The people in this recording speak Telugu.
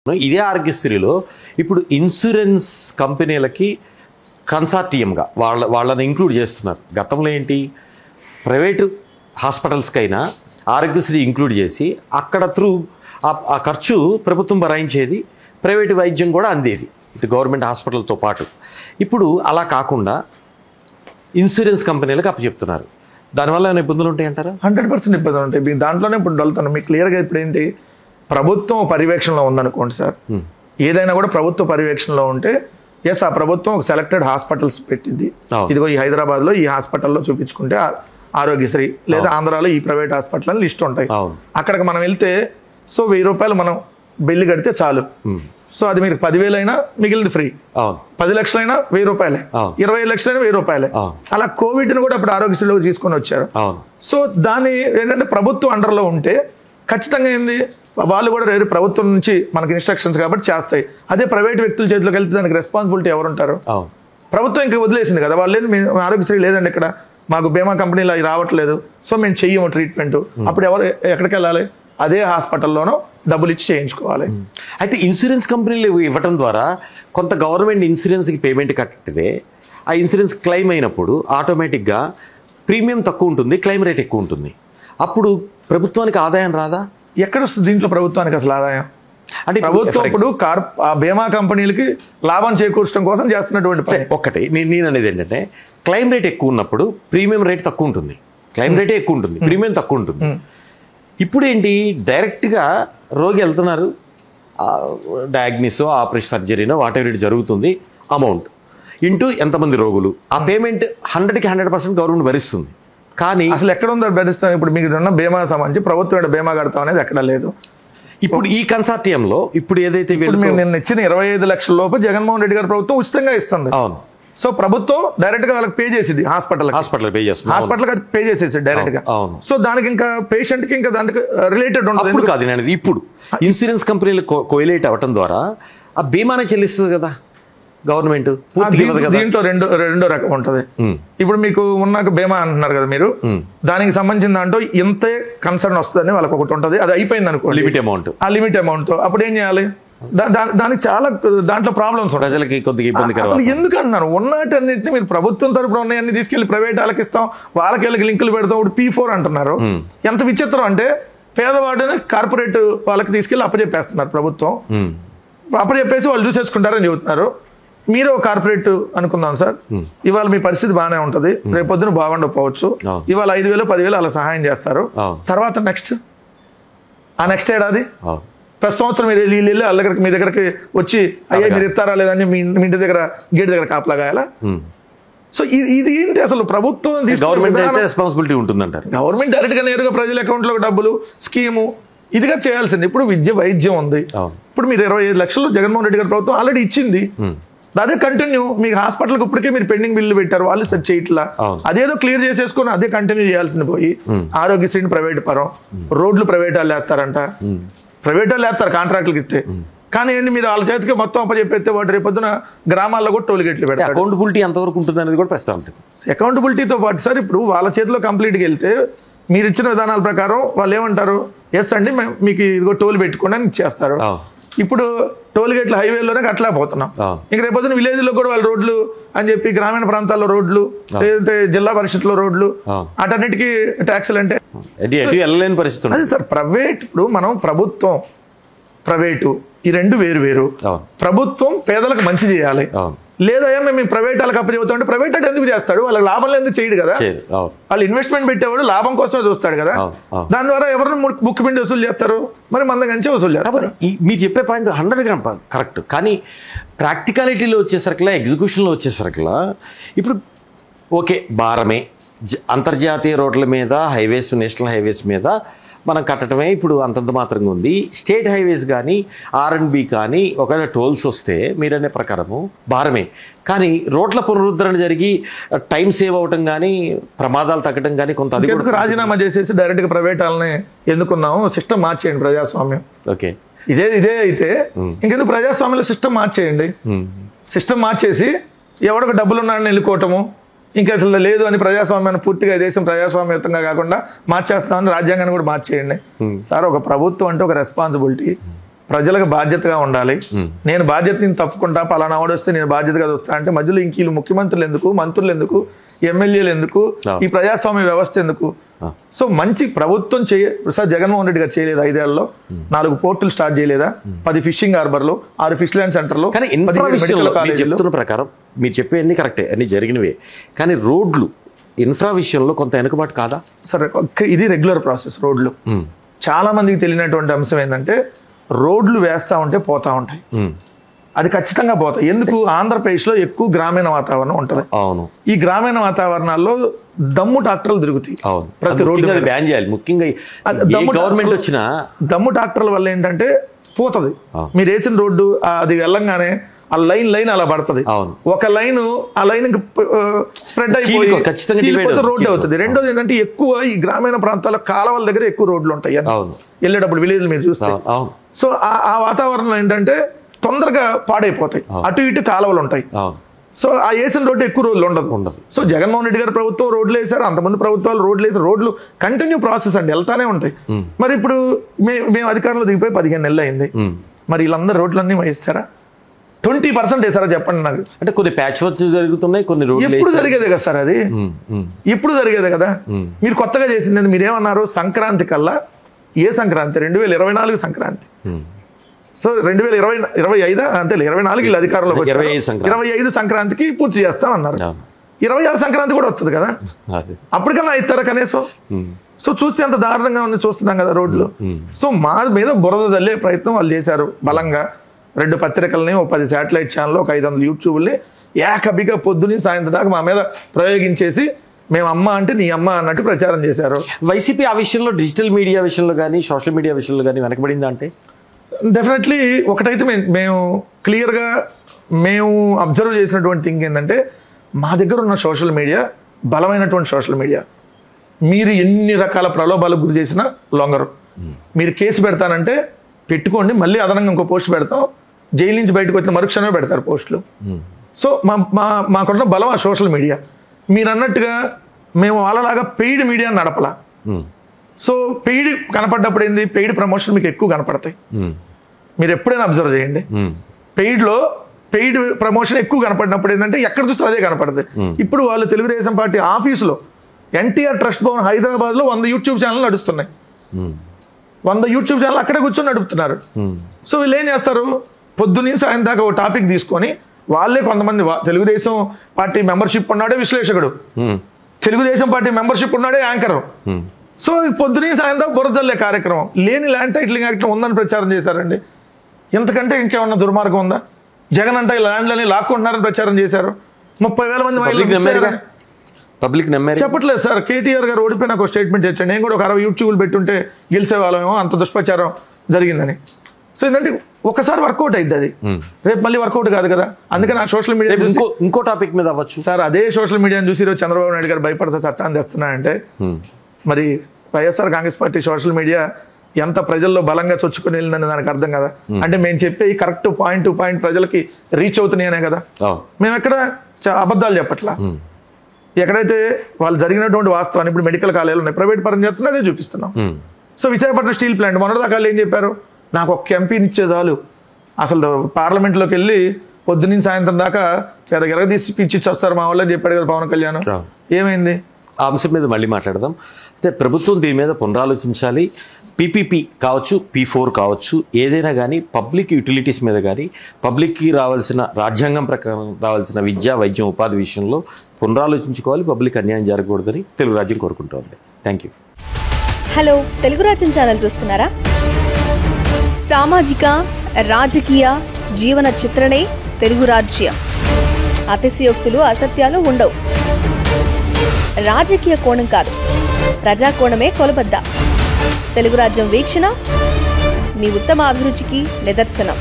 ఇదే ఆరోగ్యశ్రీలో ఇప్పుడు ఇన్సూరెన్స్ కంపెనీలకి కన్సార్టియంగా వాళ్ళని ఇంక్లూడ్ చేస్తున్నారు. గతంలో ఏంటి, ప్రైవేటు హాస్పిటల్స్కైనా ఆరోగ్యశ్రీ ఇంక్లూడ్ చేసి అక్కడ త్రూ ఆ ఖర్చు ప్రభుత్వం భరాయించేది, ప్రైవేటు వైద్యం కూడా అందేది ఇటు గవర్నమెంట్ హాస్పిటల్తో పాటు. ఇప్పుడు అలా కాకుండా ఇన్సూరెన్స్ కంపెనీలకు అప్పచెప్తున్నారు. దానివల్ల ఏమైనా ఇబ్బందులు ఉంటాయంటారా? 100% ఇబ్బందులు ఉంటాయి. మీకు దాంట్లోనే ఇప్పుడు వెళ్తాను. మీకు క్లియర్గా ఇప్పుడు ఏంటి, ప్రభుత్వం పర్యవేక్షణలో ఉందనుకోండి సార్, ఏదైనా కూడా ప్రభుత్వ పర్యవేక్షణలో ఉంటే ఎస్ ఆ ప్రభుత్వం ఒక సెలెక్టెడ్ హాస్పిటల్స్ పెట్టింది. ఇదిగో ఈ హైదరాబాద్లో ఈ హాస్పిటల్లో చూపించుకుంటే ఆరోగ్యశ్రీ, లేదా ఆంధ్రాలో ఈ ప్రైవేట్ హాస్పిటల్ అని లిస్ట్ ఉంటాయి. అక్కడికి మనం వెళ్తే సో 1000 రూపాయలు మనం బిల్లు కడితే చాలు. సో అది మీరు 10,000 అయినా మిగిలింది ఫ్రీ, 10 లక్షలైనా 1000 రూపాయలే, 25 లక్షలైనా 1000 రూపాయలే. అలా కోవిడ్ని కూడా ఇప్పుడు ఆరోగ్యశ్రీలో తీసుకొని వచ్చారు. సో దాన్ని ఏంటంటే ప్రభుత్వం అండర్లో ఉంటే ఖచ్చితంగా ఏంది, వాళ్ళు కూడా రేపు ప్రభుత్వం నుంచి మనకి ఇన్స్ట్రక్షన్స్ కాబట్టి చేస్తాయి. అదే ప్రైవేట్ వ్యక్తుల చేతిలోకి వెళ్తే దానికి రెస్పాన్సిబిలిటీ ఎవరు ఉంటారు? ప్రభుత్వం ఇంకా వదిలేసింది కదా, వాళ్ళు ఆరోగ్యశ్రీ లేదండి ఇక్కడ మాకు బీమా కంపెనీలు అవి రావట్లేదు, సో మేము చెయ్యము ట్రీట్మెంట్. అప్పుడు ఎవరు ఎక్కడికి వెళ్ళాలి? అదే హాస్పిటల్లోనో డబ్బులు ఇచ్చి చేయించుకోవాలి. అయితే ఇన్సూరెన్స్ కంపెనీలు ఇవ్వటం ద్వారా కొంత గవర్నమెంట్ ఇన్సూరెన్స్కి పేమెంట్ కట్టితే ఆ ఇన్సూరెన్స్ క్లెయిమ్ అయినప్పుడు ఆటోమేటిక్గా ప్రీమియం తక్కువ ఉంటుంది, క్లెయిమ్ రేట్ ఎక్కువ ఉంటుంది. అప్పుడు ప్రభుత్వానికి ఆదాయం రాదా? ఎక్కడ వస్తుంది దీంట్లో ప్రభుత్వానికి అసలు ఆదాయం? అంటే ప్రభుత్వం ఇప్పుడు ఆ బీమా కంపెనీలకి లాభం చేకూర్చడం కోసం చేస్తున్నటువంటి పని. ఒకటి నేను అనేది ఏంటంటే, క్లెయిమ్ రేట్ ఎక్కువ ఉన్నప్పుడు ప్రీమియం రేట్ తక్కువ ఉంటుంది, క్లెయిమ్ రేటే ఎక్కువ ఉంటుంది, ప్రీమియం తక్కువ ఉంటుంది. ఇప్పుడు ఏంటి, డైరెక్ట్గా రోగి వెళ్తున్నారు, డయాగ్నిసో ఆపరేషన్ సర్జరీనో వాట్ ఎవర్ ఇట్ జరుగుతుంది, అమౌంట్ ఇంటూ ఎంతమంది రోగులు, ఆ పేమెంట్ 100కి 100% గవర్నమెంట్ భరిస్తుంది. కానీ అసలు ఎక్కడ ఉందో భరిస్తాను. ఇప్పుడు మీకు ఉన్న బీమా సంబంధించి ప్రభుత్వం బీమా కడతాం అనేది ఎక్కడ లేదు. ఇప్పుడు ఈ కన్సార్టియంలో ఇప్పుడు ఏదైతే నేను ఇచ్చిన 25 లక్షల లోపు జగన్మోహన్ రెడ్డి గారి ప్రభుత్వం ఉచితంగా ఇస్తుంది. అవును. సో ప్రభుత్వం డైరెక్ట్ గా వాళ్ళకి పే చేసింది, హాస్పిటల్ పే చేస్తుంది, హాస్పిటల్ పే చేసేసి డైరెక్ట్ గా. సో దానికి ఇంకా పేషెంట్ కి ఇంకా దానికి రిలేటెడ్ ఉంటుంది కాదు. నేను ఇప్పుడు ఇన్సూరెన్స్ కంపెనీలు కోయిలేట్ అవ్వటం ద్వారా ఆ బీమానే చెల్లిస్తుంది కదా గవర్నమెంట్. దీంట్లో రెండో రకం ఉంటుంది. ఇప్పుడు మీకు ఉన్నాక బీమా అంటున్నారు కదా మీరు, దానికి సంబంధించిన దాంట్లో ఇంతే కన్సర్న్ వస్తుందని వాళ్ళకి ఒకటి ఉంటుంది. అది అయిపోయింది అనుకో లిమిట్ అమౌంట్, ఆ లిమిట్ అమౌంట్ తో అప్పుడు ఏం చేయాలి? దానికి చాలా దాంట్లో ప్రాబ్లమ్స్ ప్రజలకి కొద్దిగా ఇబ్బంది. అసలు ఎందుకంటున్నారు, ఉన్నటన్నింటినీ మీరు ప్రభుత్వం తరపున ఉన్నాయన్ని తీసుకెళ్లి ప్రైవేట్ వాళ్ళకి ఇస్తాం, వాళ్ళకి లింకులు పెడతాం. ఇప్పుడు P4 అంటున్నారు. ఎంత విచిత్రం అంటే పేదవాడిని కార్పొరేట్ వాళ్ళకి తీసుకెళ్లి అప్పచెప్పేస్తున్నారు ప్రభుత్వం. అప్పచెప్పేసి వాళ్ళు చూసేసుకుంటారని చెబుతున్నారు. మీరు కార్పొరేట్ అనుకుందాం సార్, ఇవాళ మీ పరిస్థితి బాగానే ఉంటుంది, రేపొద్దున బాగుండకపోవచ్చు. ఇవాళ 5,000 10,000 అలా సహాయం చేస్తారు. తర్వాత నెక్స్ట్ ఏడాది ప్రతి సంవత్సరం మీరు వెళ్ళి వాళ్ళ దగ్గరికి మీ దగ్గరికి వచ్చి అయ్యా మీరు ఇస్తారా లేదని మీ ఇంటి దగ్గర గేట్ దగ్గర కాపలా గాయాలా? సో ఇది ఏంటి అసలు ప్రభుత్వం గవర్నమెంట్ రెస్పాన్సిబిలిటీ ఉంటుందంటారు. గవర్నమెంట్ డైరెక్ట్ గా నేరుగా ప్రజల అకౌంట్ లో డబ్బులు స్కీము ఇదిగా చేయాల్సింది. ఇప్పుడు వైద్యం ఉంది. ఇప్పుడు మీరు 25 లక్షలు జగన్మోహన్ రెడ్డి గారి ప్రభుత్వం ఆల్రెడీ ఇచ్చింది. అదే కంటిన్యూ. మీకు హాస్పిటల్కి ఇప్పటికే మీరు పెండింగ్ బిల్లు పెట్టారు, వాళ్ళు సెట్ చేయట్లా. అదేదో క్లియర్ చేసేసుకొని అదే కంటిన్యూ చేయాల్సింది పోయి ఆరోగ్యశ్రీని ప్రైవేట్ పరం, రోడ్లు ప్రైవేట్ వాళ్ళు వేస్తారంట, ప్రైవేట్ వాళ్ళు వేస్తారు కాంట్రాక్టులకి ఇస్తే. కానీ ఏంటి, మీరు వాళ్ళ చేతికి మొత్తం అప్పచెప్పేస్తే వాటి రేపొద్దున గ్రామాల్లో కూడా టోల్ గేట్లు పెడతారు. అకౌంటబిలిటీ ఎంతవరకు ఉంటుంది అనేది కూడా ప్రశ్న. అకౌంటబిలిటీతో పాటు సార్ ఇప్పుడు వాళ్ళ చేతిలో కంప్లీట్గా వెళ్తే మీరు ఇచ్చిన విధానాల ప్రకారం వాళ్ళు ఏమంటారు, ఎస్ అండి మీకు ఇదిగో టోల్ పెట్టుకోండి అని ఇచ్చేస్తారు. ఇప్పుడు టోల్ గేట్లు హైవేలోనే అట్లేకపోతున్నాం. ఇంక రేపొద్దున విలేజ్ లో కూడా వాళ్ళు రోడ్లు అని చెప్పి గ్రామీణ ప్రాంతాల్లో రోడ్లు, లేదంటే జిల్లా పరిషత్లో రోడ్లు, అటన్నిటికీ ట్యాక్సులు అంటే పరిస్థితి. అదే సార్ ప్రైవేట్. ఇప్పుడు మనం ప్రభుత్వం ప్రైవేటు ఈ రెండు వేరు. ప్రభుత్వం పేదలకు మంచి చేయాలి, లేదా మేము ప్రైవేట్ వాళ్ళకి అప్పచెబుతాం అంటే ప్రైవేట్ అంటే ఎందుకు చేస్తాడు? వాళ్ళకి లాభం ఎందుకు చేయడు కదా. వాళ్ళు ఇన్వెస్ట్మెంట్ పెట్టేవాడు లాభం కోసమే చూస్తాడు కదా. దాని ద్వారా ఎవరిని ముక్కు పిండి వసూలు చేస్తారు, మరి మన దగ్గర నుంచి వసూలు చేస్తారు. మీరు చెప్పే పాయింట్ 100% కరెక్ట్. కానీ ప్రాక్టికాలిటీలో వచ్చేసరికలా, ఎగ్జిక్యూషన్లో వచ్చేసరికలా ఇప్పుడు ఓకే భారమే అంతర్జాతీయ రోడ్ల మీద, హైవేస్, నేషనల్ హైవేస్ మీద మనం కట్టడమే ఇప్పుడు అంతంత మాత్రంగా ఉంది. స్టేట్ హైవేస్ కానీ R&B కానీ ఒకవేళ టోల్స్ వస్తే మీరనే ప్రకారము భారమే. కానీ రోడ్ల పునరుద్ధరణ జరిగి టైం సేవ్ అవటం కానీ, ప్రమాదాలు తగ్గడం కానీ కొంత అది కూడా రాజీనామా చేసేసి డైరెక్ట్గా ప్రైవేట్ వాళ్ళని ఎందుకున్నాము, సిస్టమ్ మార్చేయండి ప్రజాస్వామ్యం. ఓకే, ఇదే అయితే ఇంకెందుకు ప్రజాస్వామ్యంలో సిస్టమ్ మార్చేయండి. సిస్టమ్ మార్చేసి ఎవరికి డబ్బులు ఉన్నాడని వెళ్ళుకోవటము, ఇంకా అసలు లేదు అని ప్రజాస్వామ్యాన్ని పూర్తిగా దేశం ప్రజాస్వామ్యయుతంగా కాకుండా మార్చేస్తామని రాజ్యాంగాన్ని కూడా మార్చేయండి సార్. ఒక ప్రభుత్వం అంటే ఒక రెస్పాన్సిబిలిటీ. ప్రజలకు బాధ్యతగా ఉండాలి. నేను బాధ్యతని తప్పుకుంటా, పలానా వాడు వస్తే నేను బాధ్యతగా వస్తా అంటే మధ్యలో ఇంక వీళ్ళు ముఖ్యమంత్రులు ఎందుకు, మంత్రులు ఎందుకు, ఎమ్మెల్యేలు ఎందుకు, ఈ ప్రజాస్వామ్య వ్యవస్థ ఎందుకు? సో మంచి ప్రభుత్వం సార్ జగన్మోహన్ రెడ్డి గారు చేయలేదు 5 ఏళ్లలో 4 పోర్టులు స్టార్ట్ చేయలేదా, 10 ఫిషింగ్ హార్బర్లు, 6 ఫిష్ ల్యాండ్ సెంటర్లు. కానీ ఇన్ఫ్రా విషయంలో మీరు చెప్తున్న ప్రకారం మీరు చెప్పేవన్నీ కరెక్టే, అన్ని జరిగినవే. కానీ రోడ్లు ఇన్ఫ్రా విషయంలో కొంత వెనుకబాటు కాదా? సరే, ఇది రెగ్యులర్ ప్రాసెస్. రోడ్లు చాలా మందికి తెలియనటువంటి అంశం ఏంటంటే రోడ్లు వేస్తా ఉంటే పోతా ఉంటాయి. అది ఖచ్చితంగా పోతాయి. ఎందుకు? ఆంధ్రప్రదేశ్లో ఎక్కువ గ్రామీణ వాతావరణం ఉంటుంది. అవును. ఈ గ్రామీణ వాతావరణాల్లో దమ్ము ట్రాక్టర్లు తిరుగుతాయి ప్రతి రోడ్డు. బ్యాన్ చేయాలి ముఖ్యంగా గవర్నమెంట్ వచ్చిన దమ్ము ట్రాక్టర్ల వల్ల ఏంటంటే పోతుంది. మీరు వేసిన రోడ్డు అది వెళ్ళంగానే ఆ లైన్ అలా పడుతుంది. ఒక లైన్ ఆ లైన్ స్ప్రెడ్ అయిపోయి రోడ్డు అవుతుంది. రెండోది ఏంటంటే ఎక్కువ ఈ గ్రామీణ ప్రాంతాల కాలువల దగ్గర ఎక్కువ రోడ్లు ఉంటాయి వెళ్ళేటప్పుడు విలేజ్ మీరు చూస్తే. సో ఆ వాతావరణం ఏంటంటే తొందరగా పాడైపోతాయి. అటు ఇటు కాలువలు ఉంటాయి. సో ఆ వేసిన రోడ్డు ఎక్కువ రోజులు ఉండదు. సో జగన్మోహన్ రెడ్డి గారి ప్రభుత్వం రోడ్లు వేశారు, అంతమంది ప్రభుత్వాలు రోడ్లు వేసారు. రోడ్లు కంటిన్యూ ప్రాసెస్ అండి, వెళ్తానే ఉంటాయి. మరి ఇప్పుడు మేము అధికారంలో దిగిపోయి 15 నెలలు అయింది. మరి వీళ్ళందరూ రోడ్లన్నీ వేస్తారా? 20% వేసారా చెప్పండి నాకు. అంటే కొన్ని ప్యాచ్ వర్క్ జరుగుతున్నాయి, కొన్ని రోడ్లు ఎప్పుడు జరిగేదే కదా సార్, అది ఇప్పుడు జరిగేదే కదా. మీరు కొత్తగా చేసింది మీరేమన్నారు? సంక్రాంతి కల్లా, ఏ సంక్రాంతి? 2024 సంక్రాంతి. సో 2025 అంతే 24 వీళ్ళు అధికారంలోకి 25 సంక్రాంతికి పూర్తి చేస్తాం అన్నారు. 26 సంక్రాంతి కూడా వస్తుంది కదా, అప్పటికన్నా ఇస్తారా కనీసం? సో చూస్తే అంత దారుణంగా ఉంది, చూస్తున్నాం కదా రోడ్లు. సో మా మీద బురద తల్లే ప్రయత్నం వాళ్ళు చేశారు బలంగా. 2 పత్రికల్ని, 10 శాటిలైట్ ఛానల్, 500 యూట్యూబ్ని ఏకబిగా పొద్దుని సాయంత్రం దాకా మా మీద ప్రయోగించేసి మేము అమ్మ అంటే నీ అమ్మ అన్నట్టు ప్రచారం చేశారు. వైసీపీ ఆ విషయంలో డిజిటల్ మీడియా విషయంలో కానీ సోషల్ మీడియా విషయంలో కానీ వెనకబడిందా అంటే? డెఫినెట్లీ ఒకటైతే మేము క్లియర్గా అబ్జర్వ్ చేసినటువంటి థింగ్ ఏంటంటే మా దగ్గర ఉన్న సోషల్ మీడియా బలమైనటువంటి సోషల్ మీడియా. మీరు ఎన్ని రకాల ప్రలోభాలకు గురి చేసినా లొంగరు. మీరు కేసు పెడతానంటే పెట్టుకోండి, మళ్ళీ అదనంగా ఇంకో పోస్ట్ పెడతాం, జైలు నుంచి బయటకు వచ్చిన మరుక్షణమే పెడతారు పోస్టులు. సో మాకున్న బలం ఆ సోషల్ మీడియా. మీరు అన్నట్టుగా మేము వాళ్ళలాగా పెయిడ్ మీడియా నడపలా. సో పెయిడ్ కనపడ్డప్పుడు ఏంది, పెయిడ్ ప్రమోషన్ మీకు ఎక్కువ కనపడతాయి. మీరు ఎప్పుడైనా అబ్జర్వ్ చేయండి, పెయిడ్ ప్రమోషన్ ఎక్కువ కనపడినప్పుడు ఏంటంటే ఎక్కడ చూస్తే అదే కనపడుతుంది. ఇప్పుడు వాళ్ళు తెలుగుదేశం పార్టీ ఆఫీసులో ఎన్టీఆర్ ట్రస్ట్ భవన్ హైదరాబాద్లో 100 యూట్యూబ్ ఛానల్ నడుస్తున్నాయి. 100 యూట్యూబ్ ఛానల్ అక్కడే కూర్చొని నడుపుతున్నారు. సో వీళ్ళు ఏం చేస్తారు, పొద్దున్న సాయంత్రం దాకా ఒక టాపిక్ తీసుకొని వాళ్ళే కొంతమంది తెలుగుదేశం పార్టీ మెంబర్షిప్ ఉన్నాడే విశ్లేషకుడు, తెలుగుదేశం పార్టీ మెంబర్షిప్ ఉన్నాడే యాంకర్. సో పొద్దున సాయంత్రం బురదల్లే కార్యక్రమం, లేని ల్యాండ్ టైటిలింగ్ యాక్ట్ ఉందని ప్రచారం చేశారండి. ఎంతకంటే ఇంకేమన్నా దుర్మార్గం ఉందా? జగన్ అంటే ల్యాండ్లని లాక్కుంటున్నారని ప్రచారం చేశారు. 30,000 మంది పబ్లిక్ చెప్పట్లేదు సార్. కేటీఆర్ గారు ఓడిపోయిన ఒక స్టేట్మెంట్ ఇచ్చాడు, నేను కూడా ఒక 60 యూట్యూబ్లు పెట్టుంటే గెలిచే వాళ్ళమేమో, అంత దుష్ప్రచారం జరిగిందని. సో ఏంటంటే ఒకసారి వర్కౌట్ అయింది, అది రేపు మళ్ళీ వర్కౌట్ కాదు కదా. అందుకని ఆ సోషల్ మీడియా ఇంకో టాపిక్ మీద అవ్వచ్చు సార్. అదే సోషల్ మీడియాని చూసి ఈరోజు చంద్రబాబు నాయుడు గారు భయపడితే చట్టాన్ని తెస్తున్నాయంటే మరి YSR Congress party social media ఎంత ప్రజల్లో బలంగా చొచ్చుకొని వెళ్ళిందని దానికి అర్థం కదా. అంటే మేము చెప్పే కరెక్ట్ పాయింట్ టు పాయింట్ ప్రజలకి రీచ్ అవుతున్నాయనే కదా. మేము ఎక్కడ అబద్ధాలు చెప్పట్లా. ఎక్కడైతే వాళ్ళు జరిగినటువంటి వాస్తవాన్ని, ఇప్పుడు మెడికల్ కాలేజీలు ఉన్నాయి, ప్రైవేట్ పరం చేస్తున్నా అదే చూపిస్తున్నాం. సో విశాఖపట్నం స్టీల్ ప్లాంట్ మొన్నటిదాకా ఏం చెప్పారు, నాకు ఒక్క ఎంపీని ఇచ్చే చాలు. అసలు పార్లమెంట్లోకి వెళ్ళి పొద్దున్న సాయంత్రం దాకా ఎరగదీసి పిచ్చి వస్తారు మా వాళ్ళని చెప్పాడు కదా పవన్ కళ్యాణ్. ఏమైంది? ఆ అంశం మీద మళ్ళీ మాట్లాడదాం. అయితే ప్రభుత్వం దీని మీద పునరాలోచించాలి. పీపీపీ కావచ్చు, P4 కావచ్చు, ఏదైనా కానీ పబ్లిక్ యూటిలిటీస్ మీద కానీ పబ్లిక్కి రావాల్సిన రాజ్యాంగం ప్రకారం రావాల్సిన విద్య, వైద్యం, ఉపాధి విషయంలో పునరాలోచించుకోవాలి. పబ్లిక్ అన్యాయం జరగకూడదని తెలుగు రాజ్యం కోరుకుంటోంది. Thank you. హలో, తెలుగు రాజ్యం ఛానల్ చూస్తున్నారా? సామాజిక, రాజకీయ, జీవన చిత్రణే తెలుగు రాజ్యం. అతిశయోక్తులు, అసత్యాలు ఉండవు. రాజకీయ కోణం కాదు, ప్రజా కోణమే కొలబద్ద. తెలుగు రాజ్యం వీక్షణ మీ ఉత్తమ అభిరుచికి నిదర్శనం.